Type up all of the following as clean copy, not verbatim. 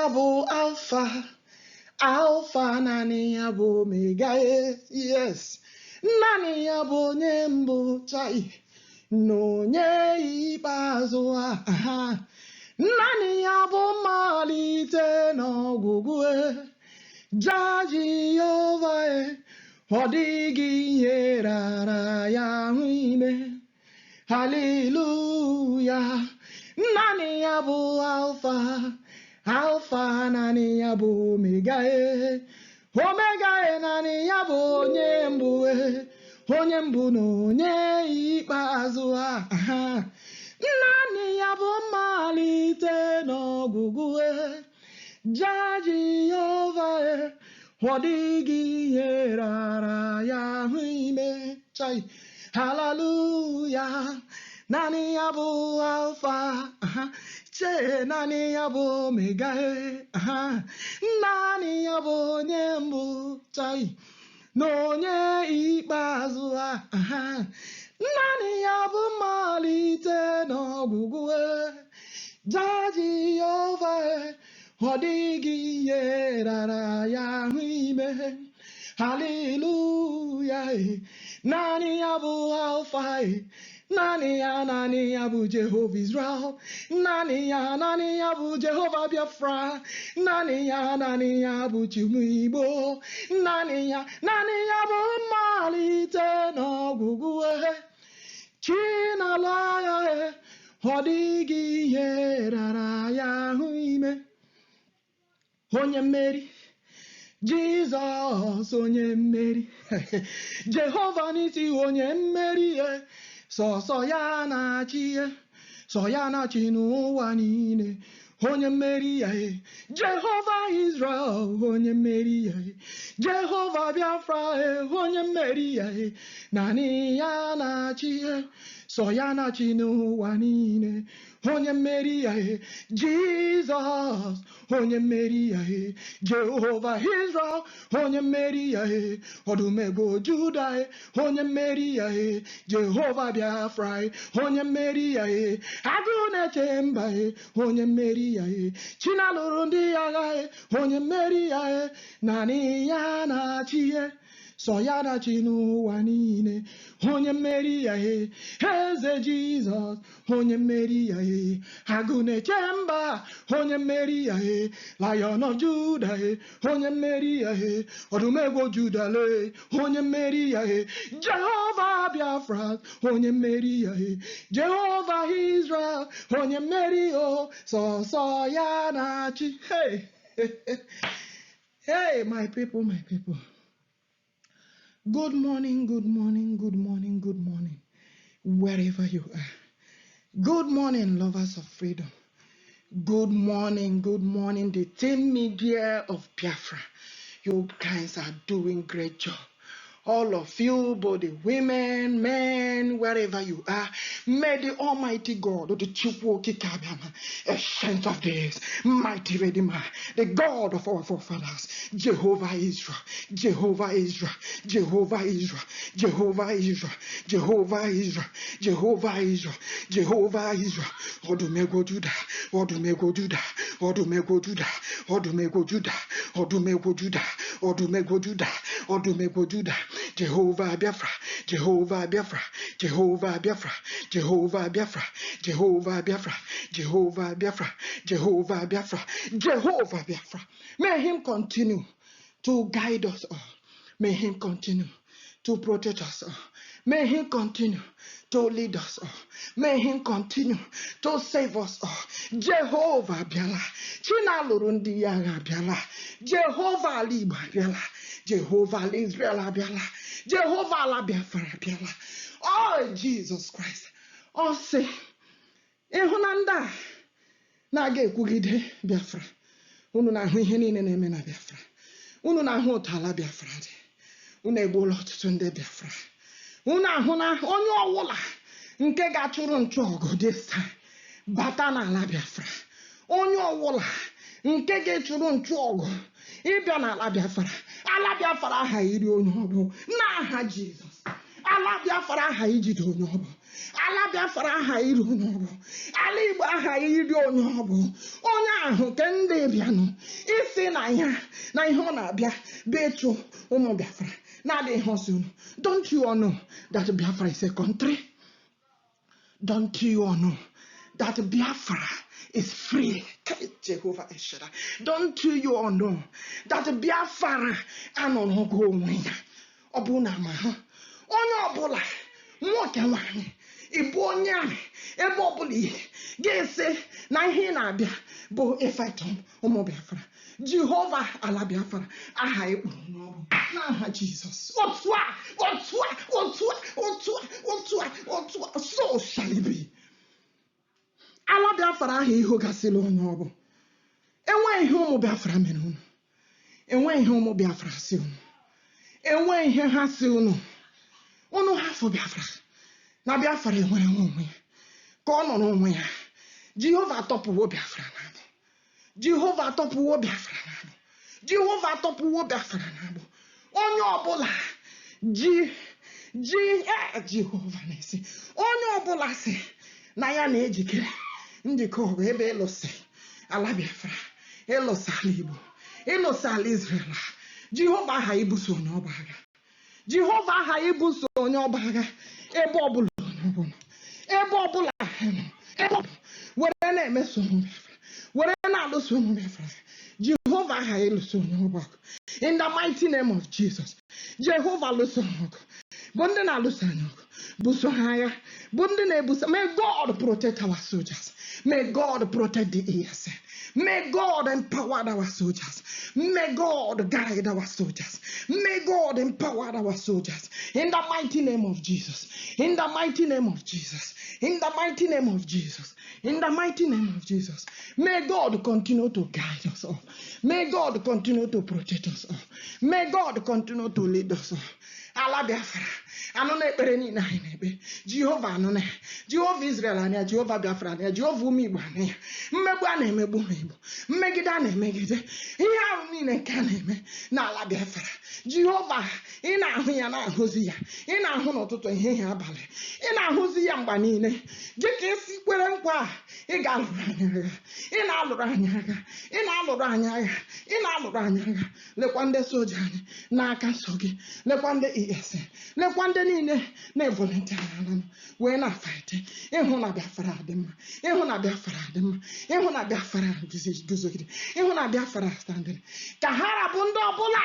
ya bụ Alpha naanị ya bụ Omega, yes. Naanị ya bụ onye mbụ chai na onye ikpeazụ naanị ya bụ mmalite na ọgwụgwụ Jehova ọ dịghị ihe rara ya ahụ ime. Hallelujah. Naanị ya bụ Alpha naanị ya bụ Omega, Omega naanị ya bụ onye mbụ na onye ikpeazụ naanị ya bụ mmalite na ọgwụgwụ Jehova ọ dịghị ihe rara ya ahụ ime. Chai, hallelujah. Naanị ya bụ Alpha, naanị ya bụ Omega, naanị ya bụ onye mbụ chai na onye ikpeazụ naanị ya bụ mmalite na ọgwụgwụ Jehova ọ dịghị ihe rara ya ahụ ime. Hallelujah. Naanị ya bụ Alpha, naanị ya bụ Jehovah Israel, naanị ya bụ Jehovah Biafra, naanị ya bụ UMUIGBO, naanị ya bụ mmalite na ọgwụgwụ Chinala ya ọ dịghị ihe rara ya ahụ ime. Onye mmeri Jizọs, onye mmeri Jehova n'isi, onye mmeri sọsọ ya na-achị n'ụwa niile. Onye mmeri ya Jehovah Israel, onye mmeri ya Jehovah Biafra, onye mmeri ya naanị ya na-achị sọ ya na-achị n'ụwa niile. Onye mmeri ya Jizọs, onye mmeri ya Jehovah Israel, onye mmeri ya Ọdụmegwu Juda, onye mmeri ya Jehovah Biafra, onye mmeri ya agụ na-eche mba, onye mmeri ya Chinalụrụ ndị agha, onye mmeri ya naanị ya na-achị sọ ya na-achị n'ụwa niile. Onye mmeri ya Eze Jizọs, onye mmeri ya agụ na-eche mba, onye mmeri ya Lion of Judah, onye mmeri ya Ọdụmegwu Juda, onye mmeri ya Jehovah Biafra, onye mmeri ya Jehovah Israel, onye mmeri sọsọ ya na-achị. Hey, my people, good morning, wherever you are. Good morning, lovers of freedom. Good morning, the team media of Biafra. You guys are doing great job. All of you, both the women, men, wherever you are, may the Almighty God, the Chukwu Kabama, Ancient of Days, Mighty Redeemer, the God of our forefathers, Jehovah Israel, Jehovah Israel, Jehovah Israel, Jehovah Israel, Jehovah Israel, Jehovah Israel, Jehovah Israel, Ọdụmegwu Juda, Ọdụmegwu Juda, Ọdụmegwu Juda, Ọdụmegwu Juda, Ọdụmegwu Juda, Ọdụmegwu Juda, Ọdụmegwu Juda. Jehovah Biafra, Jehovah Biafra, Jehovah Biafra, Jehovah Biafra, Jehovah Biafra, Jehovah Biafra, Jehovah Biafra, Jehovah Biafra. May him continue to guide us all. May him continue to protect us all. May him continue to lead us all. May him continue to save us all. Jehovah Biala, Chinalụrụ ndị agha Biala, Jehovah Aliba Biala, Jehovah Israel Biala, Jehovah la Biafra Biala. Oh, Jesus Christ. Oh, say, ịhụnanda na-aga ekwugide Biafra. Unu na-ahụ ihe niile na-eme na Biafra. Unu na-ahụ ụtala Biafra dị. Unu egbuola ọtụtụ ndị Biafra. Unu ahụ na onye ọwụla nke ga-achụrụ nchụ ọgụ this time bata n'ala Biafra. Onye ọwụla nke ga-echụrụ nchụ ọgụ ịbịa n'ala Biafra. Ala Biafra aha iri onye ọbụ n'aha Jizọs. Ala Biafra aha ijide onye ọbụ ala Biafra aha iru onye ọ bụ, ala Igbo aha iri onye ọ bụ, onye ahụ ke ndị bịanụ isi na ihe ọ na-abịa betu ụmụ Biafra na-adịghị ọsọ unu. Don't you all know that Biafra is a country? Don't you all know that Biafra is free? JEHOVAH EL SHADDAI. Don't you all know that Biafra anọghị onwe ya? Ọ bụ na ma onye ọbụla nwoke nwanyị ịbụ onye ahụ ebe ọbụla ihe ga-ese na ihe na-abịa bụ ịfetọ ụmụ Biafra. Jehovah ala Biafra aha ekpuru n'ọbụ n'aha Jizọs. Otu a so shall it be. Ala Biafra aha ihu gasịla onye ọbụ. Enweghị ihe ụmụ Biafra mere unu, enweghị ihe ụmụ Biafra si unu, enweghị ihe ha si unu. Unu hafụ Biafra na Biafra enwere onwe ya ka ọ nọ n'onwe ya. Jehova atọpụwo Biafra n'abụ, Jehova atọpụwo Biafra n'abụ, Jehova atọpụwo Biafra n'abụ. Onye ọbụla Jehova na-esi, onye ọbụla si na ya na-ejikere njikọ ọgụ ebe ịlụsị ala Biafra, ịlụsị ala Igbo, ịlụsị ala Israel. Jehova aha ibuso onye ọba agha, Jehova aha ibuso onye ọba agha ebe ọbụla ebe ọbụla were na-emeso ụmụ Biafra, were na-alụso ụmụ Biafra. Jehova aha ịlụso onye ọba agha. In the mighty name of Jesus, Jehova lụso ọgụ. Bụ ndị na-alụso anyị ọgụ, buso ha agha, bụ ndị na-ebuso. May God protect our soldiers. May God protect the ESN. May God empower our soldiers. May God guide our soldiers. May God empower our soldiers. In the mighty name of Jesus. In the mighty name of Jesus. In the mighty name of Jesus. In the mighty name of Jesus. May God continue to guide us all. May God continue to protect us all. May God continue to lead us all. Ala Biafra. Anone ekpere niile anyị na-ekpe. Jehova anone. Jehova Israel anya, Jehova Biafra anya, Jehova UMUIGBO anya. Mmegbu a na-emegbu Igbo, mmegide a na-emegide, ihe ahụ niile nke a na-eme n'ala Biafra. Jehova, ị na-ahụ ya na-ahụzi ya, ị na-ahụ n'ụtụtụ ehihie abalị, ị na-ahụzi ya mgbe niile. Dịka esi kwere nkwa ị ga-alụrụ anyị agha, ị na-alụrụ anyị agha, ị na-alụrụ anyị agha, ị na-alụrụ anyị agha. Lekwa ndị soja anyị n'aka nsọ gị, lekwa ndị ESN, lekwa ndị niile na-evolunteer ala wee na-fight ịhụ na Biafra dị mma, ịhụ na Biafra dị mma, ịhụ na Biafra guzogide, ịhụ na Biafra standịrị. Ka ha rabụ ndị ọbụla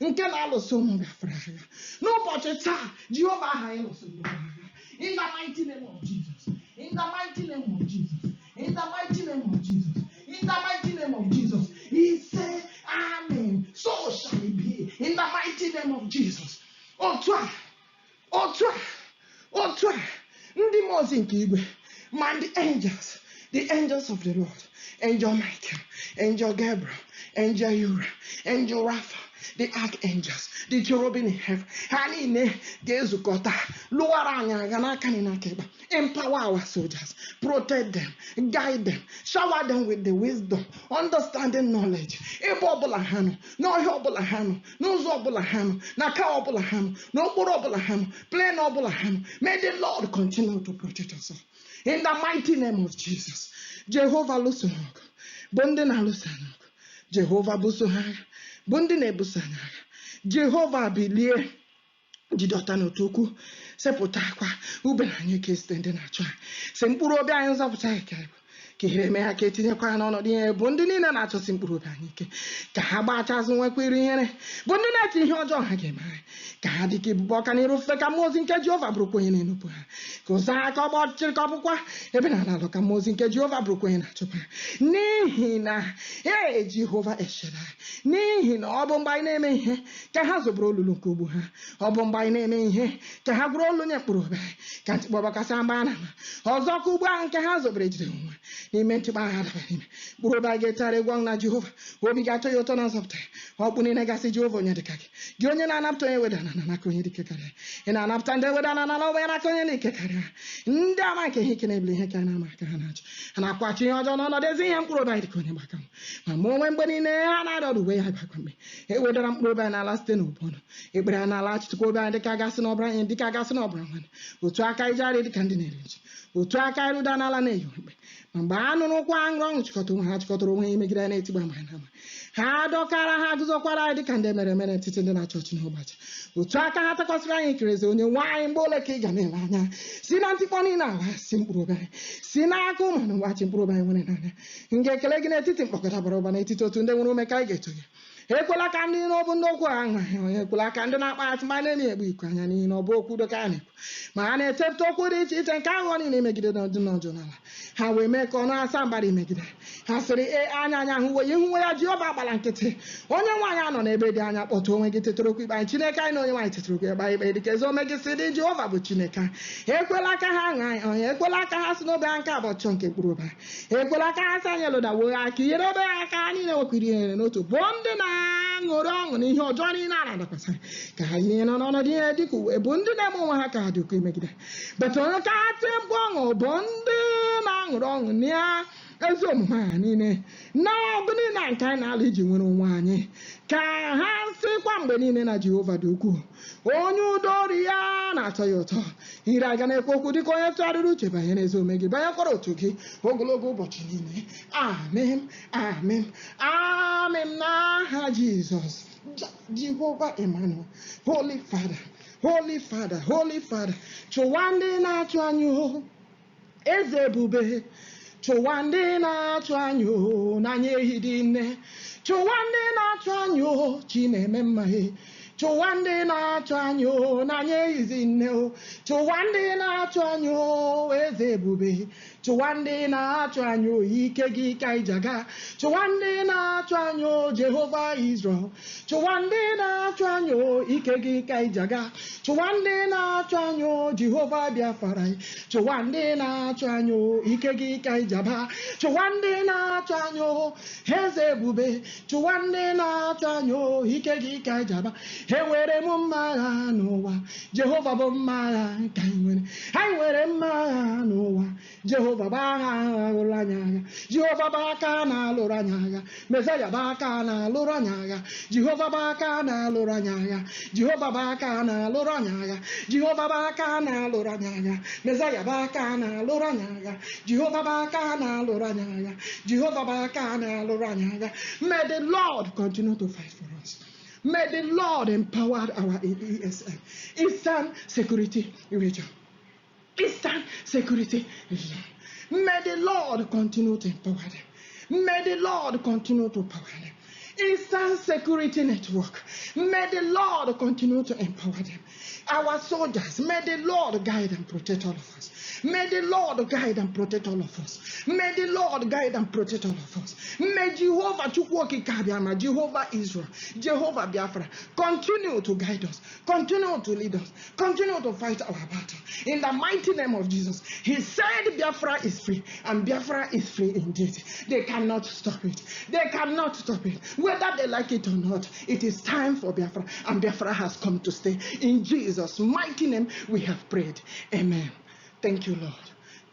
nke na-alụso ụmụ Biafra agha n'ụbọchị taa. Jehova aha ya lụso ndị agha. In the mighty name of Jesus. In the mighty name of Jesus. In the mighty name of Jesus. In the mighty name of Jesus. He said, Amen. So shall it be. In the mighty name of Jesus. Otu a. Ndị mmụọ ozi nke igwe, man, the angels of the Lord, Angel Michael, Angel Gabriel, Angel Uriah, Angel Rapha, the archangels, the cherubim in heaven. Empower our soldiers, protect them, guide them, shower them with the wisdom, understanding, knowledge. May the Lord continue to protect us all. In the mighty name of Jesus. Jehovah Lusanok, Bundina Lusanok, Jehovah Busuhag, Bundine Busanag, Jehovah Bilie, Jidotano Tuku, Sepotakwa, Ubenanye Kisten Nacha, Sempuro Bians of Sakai. Kiremea Katina Quano, the Bundina Nacho Simpuro Banike, Kahabachas and Wakwiriene, Bundinati Hojo Hagemai, Kahadiki Bocanero Fecamos in Kajova Bruquin in Upa, Cosaka Chilcapua, Ebenana Locamos in Kajova Bruquin, Nihina, hey, Jehovah El Shaddai, Nihin, Obon by name, Kahazo Lulukubuha, Obon by name, Kahabrolunia Purube, Kantibabacasambana, Ozokuba and Kahazo Bridge. He meant to buy him. Buruba get a one na Jehovah, who we got to your tunnels of time. Opening a gassy Jehovah near the cake. Union and up to a with an anaconic and an up tender with an anaconic. Ndamaka he can able he can amakanach. And I quite you on the Ziam Kurobite Konibakam. ma mụ onwe mgbe niile ha na-adọdụ uwe ya bakwa mgbe ewedara mkpụrụ obi anyị n'ala site n'ụbọdụ ekpere anyị n'ala chitukwa obi anyị dịka gasị n'ọbara anyị dịka gasị n'ọbara nwanne otu aka ije arị dịka ndị na-eri ji otu aka ịrụda n'ala na-eyi mgbe ma mgbe ha nụrụ ụkwụ aṅụrụ ọṅụ chịkọta onwe ha chịkọtara onwe ha imegide anyị na-etigba mgbe ha na-ama ha dọkara ha guzokwara anyị dịka ndị mere mere n'etiti ndị na-achọ ọchị n'ụbọchị otu aka ha takwasịrị anyị nkirezi onye nwaanyị mgbe ole ka ị ga na-ele anya si na ntikpọ niile awa si mkpụrụ obi anyị si n'aka ụmụ na mgbachi mkpụrụ obi anyị nwere n'anya m ga-ekele gị n'etiti mkpọkọta bara ụba n'etiti otu ndị nwere ume ka anyị ga-eto gị ekwela ka ndị n'ọbụ ndị okwu ahụ onye ekwela ka ndị na-akpa atụ ma na-emi egbu iko anya n'ihi na ọ bụ okwu doka a na-ekwu ma ha na-etepụta okwu dị iche iche nke aghụghọ niile imegide n'ọdụ n'ọjọ n'ala ha wee mee ka ọnụ asa mbara imegide ha sịrị anya anya hụwe ya ihuwe ya Jehova gbara nkịtị onye nwaanyị anọ n'ebe dị anya kpọtụ onwe gị tetara okwu ikpe anyị Chineke anyị na onye nwaanyị tetara okwu ịgba ikpe dịka ezi ome gị si dị Jehova bụ Chineke ekwela ka ha ṅaa anyị onye ekwela ka ha si n'obe ha nke abọchọ nke mkpụrụ obi ekwela ka ha si anyị lụdawo aka inyere obe ha aka ha niile nwekwara ihere n'otu bụ ndị na-aṅụrị ọṅụ na ihe ọjọọ niile a na-adakwasị ka ha yinye nọ n'ọnọdụ ihe dịka uwe bụ ndị na-eme onwe ha ka ha dị ukwu imegide beta onye ka ha tie mkpu ọṅụ bụ ndị na-aṅụrị ọṅụ na ezi omume ha niile na ọgụ niile nke anyị na-alụ iji nwere onwe anyị ka ha sịkwa mgbe niile na Jehova dị ukwuu onye udo ori ya na-atọ ya ụtọ ire aga na-ekwu okwu dịka onye tụgharịrị uche banyere ezi omume gị banyekwara otu gị ogologo ụbọchị niile amen amen amen n'aha Jizọs Jehovah Emmanuel Holy Father Holy Father Holy Father chụwa ndị na-achụ anyị eze ebube chụwa ndị na-achụ anyị n'anya ehi dị nne chụwa ndị na-achụ anyị chi na-eme mmahie chụwa ndị na-achụ anyị n'anya ehizi nne chụwa ndị na-achụ anyị eze ebube chụwa ndị na-achụ anyị ike gị ka ijaga chụwa ndị na-achụ anyị Jehovah Israel chụwa ndị na-achụ anyị ike gị ka ijaga chụwa ndị na-achụ anyị Jehovah Biafra chụwa ndị na-achụ anyị ike gị ka ijaba chụwa ndị na-achụ anyị eze ebube chụwa ndị na-achụ anyị ike gị ka ijaba enwere m mma agha n'ụwa Jehova bụ mma agha ka anyị nwere mma agha n'ụwa Jehova bụ agha lụrụ anyị agha Jehova bụ aka na-alụrụ anyị agha Mesaya bụ aka na-alụrụ anyị agha Jehova bụ aka na-alụrụ anyị agha Jehova bụ aka na-alụrụ anyị agha Jehova bụ aka na-alụrụ anyị agha Mesaya bụ aka na-alụrụ anyị agha Jehova bụ aka na-alụrụ anyị agha Jehova bụ aka na-alụrụ anyị agha May the Lord continue to fight for us. May the Lord empower our ESN, Eastern Security Region. Eastern Security Region. May the Lord continue to empower them. May the Lord continue to empower them. Eastern Security Network. May the Lord continue to empower them. Our soldiers, may the Lord guide and protect all of us. May the Lord guide and protect all of us. May the Lord guide and protect all of us. May Jehovah Chukwoki Kabiama, Jehovah Israel, Jehovah Biafra continue to guide us, continue to lead us, continue to fight our battle. In the mighty name of Jesus, He said Biafra is free, and Biafra is free indeed. They cannot stop it. They cannot stop it. Whether they like it or not, it is time for Biafra, and Biafra has come to stay. In Jesus' mighty name, we have prayed. Amen. Thank you, Lord.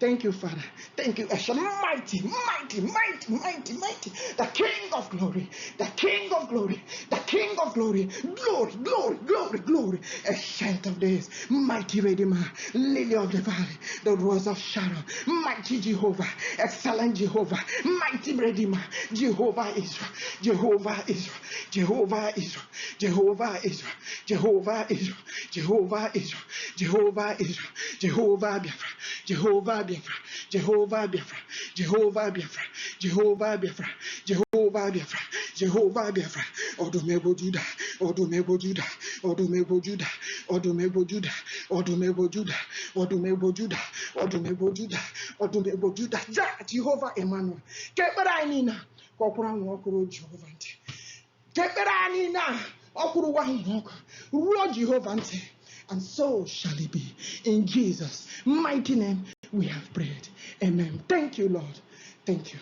Thank you, Father. Thank you, mighty, mighty, mighty, mighty, mighty, the King of glory, the King of glory, the King of glory, glory, glory, glory, glory, Ancient of days, mighty Redeemer, Lily of the valley, the Rose of Sharon, mighty Jehovah, excellent Jehovah, mighty Redeemer, Jehovah Israel, Jehovah Israel, Jehovah Israel, Jehovah Israel, Jehovah Israel, Jehovah Israel, Jehovah Israel, Jehovah Biafra, Jehovah Biafra, Jehovah Biafra, Jehovah Biafra, Jehovah Biafra, Jehovah Biafra, Jehovah Biafra, Odumegwu Judah, Odumegwu Judah, Odumegwu Judah, Odumegwu Judah, Odumegwu Judah, Odumegwu Judah, Odumegwu Judah, Odumegwu Judah, Jehovah Emmanuel. Kekpere anyị na kọkwara nwa ọkụrụ Jehova ntị. Kekpere anyị na ọkụrụ nwa ọkụ ruo Jehova ntị. And so shall it be. In Jesus' mighty name we have prayed. Amen. Thank you, Lord. Thank you.